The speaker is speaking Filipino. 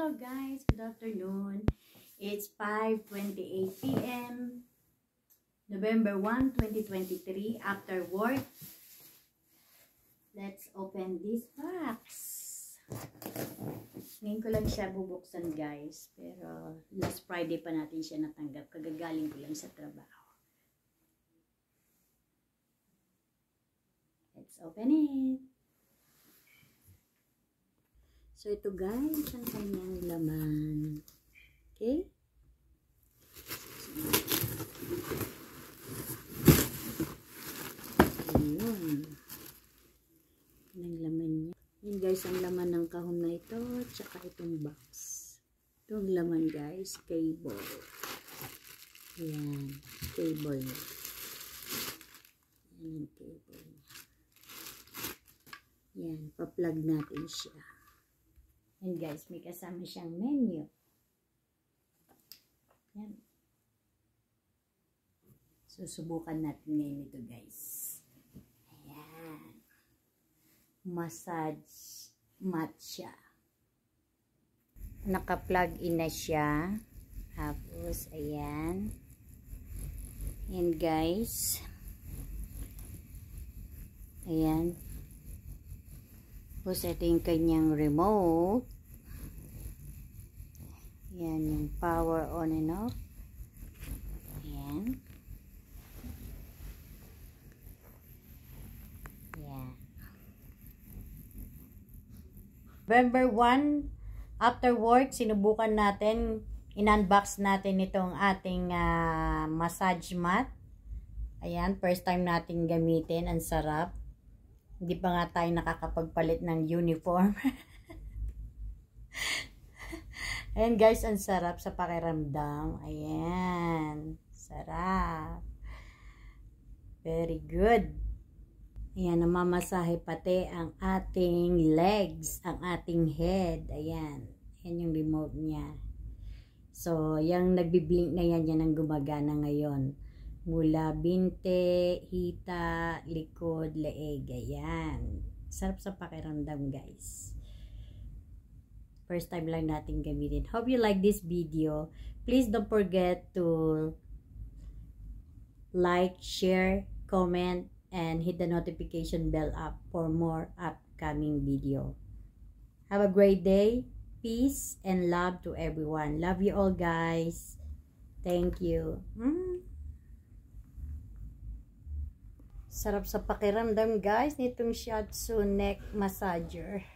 Hello guys, good afternoon. It's 5:28 p.m. November 1, 2023 after work. Let's open this box. Ngayon ko lang siya bubuksan guys, pero last Friday pa natin siya natanggap. Kagagaling ko lang sa trabaho. Let's open it. So, ito guys, ang kanyang laman. Okay? Ayun. Ang laman niya. Yun guys, ang laman ng kahon na ito, tsaka itong box. Itong laman guys, cable. Ayan, cable. Ayan, cable. Ayan, pa-plug natin siya. And guys, may kasama siyang menu. Yan. Susubukan natin ngayon ito guys. Ayan. Massage mat siya. Naka-plug in na siya. Tapos, ayan. And guys. Ayan. Tapos, ito yung kanyang remote. Yan yung power on and off. Ayan. Ayan. November 1, after work, sinubukan natin, in-unbox natin itong ating massage mat. Ayan, first time natin gamitin. Ang sarap. Hindi pa nga tayo nakakapagpalit ng uniform. Ayan guys, ang sarap sa pakiramdam. Ayan. Sarap. Very good. Ayan, namamasahe pati ang ating legs, ang ating head. Ayan. Ayan yung remote niya. So, yung nagbiblink na yan, yan ang gumagana ngayon. Mula binte, hita, likod, leeg. Ayan. Sarap sa pakiramdam guys. First time lang natin gamitin. Hope you like this video. Please don't forget to like, share, comment, and hit the notification bell up for more upcoming video. Have a great day. Peace and love to everyone. Love you all guys. Thank you. Sarap sa pakiramdam guys nitong Shiatsu neck massager.